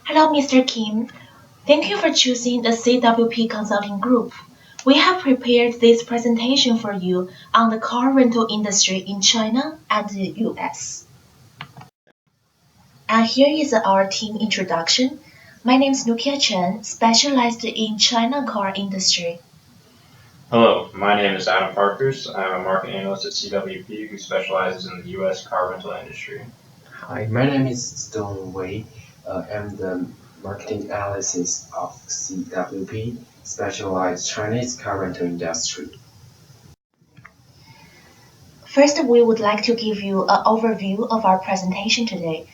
Hello, Mr. Kim. Thank you for choosing the CWP Consulting Group. We have prepared this presentation for you on the car rental industry in China and the US. And here is our team introduction. My name is Nukia Chen, specialized in China car industry. Hello, my name is Adam Parkers. I'm a market analyst at CWP who specializes in the U.S. car rental industry. Hi, my name is Stone Wei. I'm the marketing analyst of CWP, specialized Chinese car rental industry. First, we would like to give you an overview of our presentation today.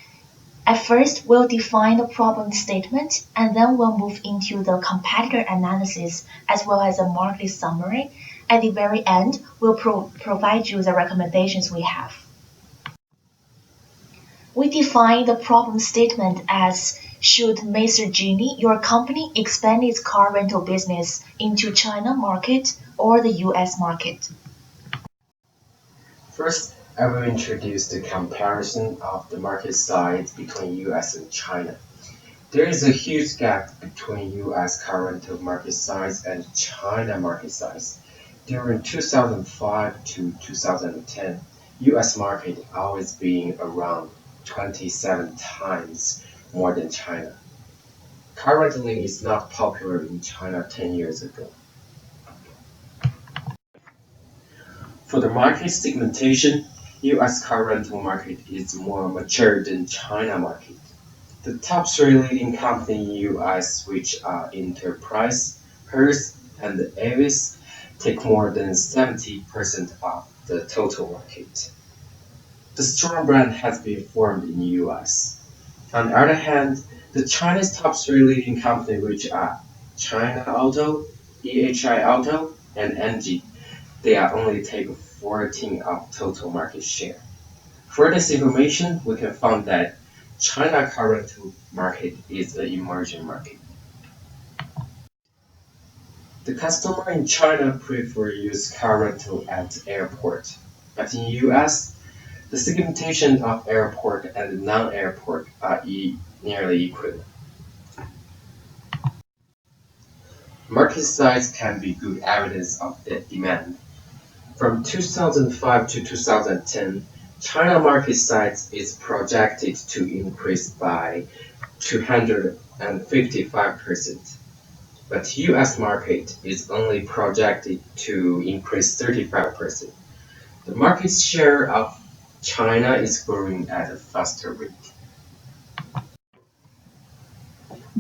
At first, we'll define the problem statement, and then we'll move into the competitor analysis as well as a market summary. At the very end, we'll provide you the recommendations we have. We define the problem statement as should Mr. Genie, your company, expand its car rental business into China market or the US market? First, I will introduce the comparison of the market size between US and China. There is a huge gap between US car rental market size and China market size. During 2005 to 2010, US market always being around 27 times more than China. Car renting is not popular in China 10 years ago. For the market segmentation, US car rental market is more mature than China market. The top three leading companies in US, which are Enterprise, Hertz, and Avis, take more than 70% of the total market. The strong brand has been formed in the US. On the other hand, the Chinese top three leading companies, which are China Auto, EHI Auto, and NG, they are only take 14 of total market share. For this information, we can find that China car rental market is an emerging market. The customer in China prefer use car rental at airport, but in US, the segmentation of airport and non-airport are nearly equal. Market size can be good evidence of the demand. From 2005 to 2010, China market size is projected to increase by 255%, but US market is only projected to increase 35%. The market share of China is growing at a faster rate.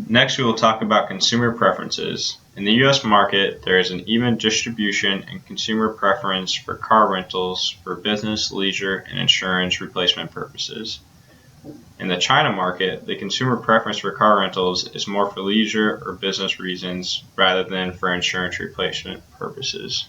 Next, we will talk about consumer preferences. In the U.S. market, there is an even distribution in consumer preference for car rentals for business, leisure, and insurance replacement purposes. In the China market, the consumer preference for car rentals is more for leisure or business reasons rather than for insurance replacement purposes.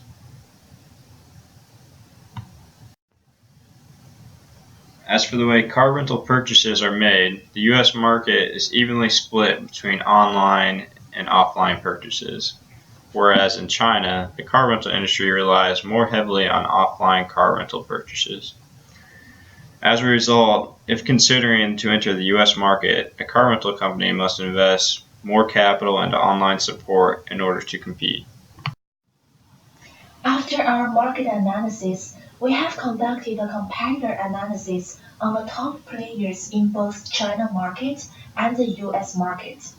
As for the way car rental purchases are made, the U.S. market is evenly split between online and offline purchases, whereas in China, the car rental industry relies more heavily on offline car rental purchases. As a result, if considering to enter the U.S. market, a car rental company must invest more capital into online support in order to compete. After our market analysis, we have conducted a competitor analysis on the top players in both China market and the US market.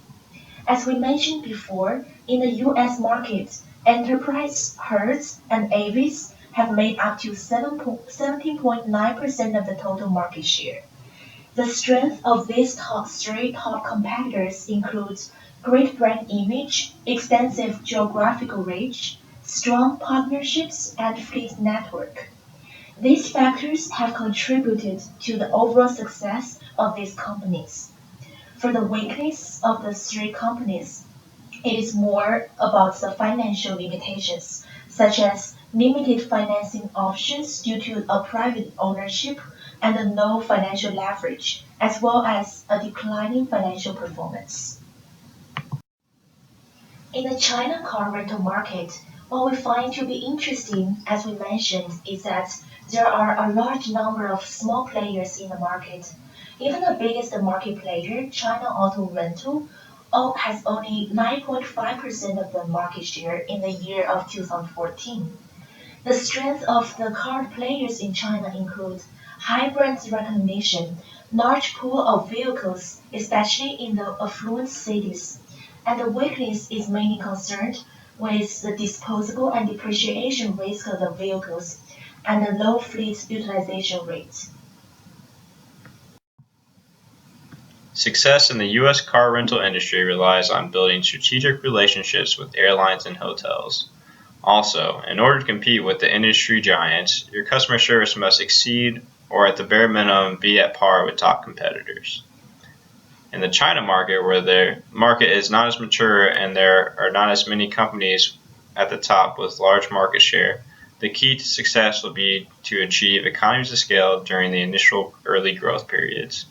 As we mentioned before, in the US market, Enterprise, Hertz, and Avis have made up to 17.9% of the total market share. The strength of these three top competitors includes great brand image, extensive geographical reach, strong partnerships, and fleet network. These factors have contributed to the overall success of these companies. For the weakness of the three companies, it is more about the financial limitations, such as limited financing options due to a private ownership and no financial leverage, as well as a declining financial performance. In the China car rental market, what we find to be interesting, as we mentioned, is that there are a large number of small players in the market. Even the biggest market player, China Auto Rental, has only 9.5% of the market share in the year of 2014. The strength of the car players in China includes high brand recognition, large pool of vehicles, especially in the affluent cities, and the weakness is mainly concerned with the disposable and depreciation risk of the vehicles and the low fleet utilization rate. Success in the U.S. car rental industry relies on building strategic relationships with airlines and hotels. Also, in order to compete with the industry giants, your customer service must exceed or at the bare minimum be at par with top competitors. In the China market, where the market is not as mature and there are not as many companies at the top with large market share, the key to success will be to achieve economies of scale during the initial early growth periods.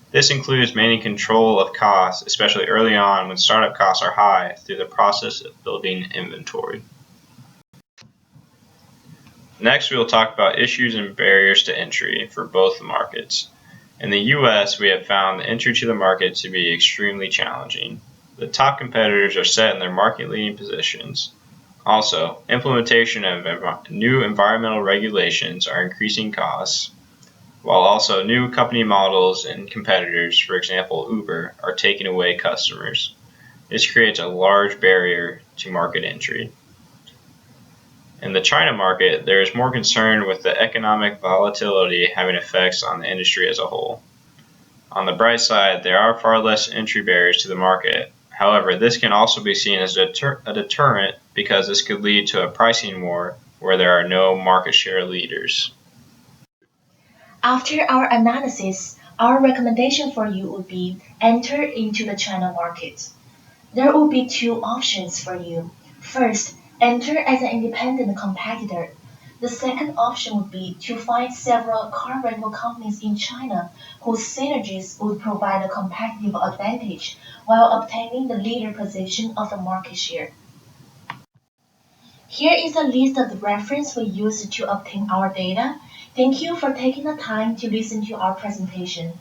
This includes maintaining control of costs, especially early on when startup costs are high, through the process of building inventory. Next, we will talk about issues and barriers to entry for both markets. In the US, we have found the entry to the market to be extremely challenging. The top competitors are set in their market leading positions. Also, implementation of new environmental regulations are increasing costs, while also new company models and competitors, for example Uber, are taking away customers. This creates a large barrier to market entry. In the China market, there is more concern with the economic volatility having effects on the industry as a whole. On the bright side, there are far less entry barriers to the market. However, this can also be seen as a deterrent because this could lead to a pricing war where there are no market share leaders. After our analysis, our recommendation for you would be enter into the China market. There will be two options for you. First, enter as an independent competitor. The second option would be to find several car rental companies in China whose synergies would provide a competitive advantage while obtaining the leader position of the market share. Here is a list of the reference we used to obtain our data. Thank you for taking the time to listen to our presentation.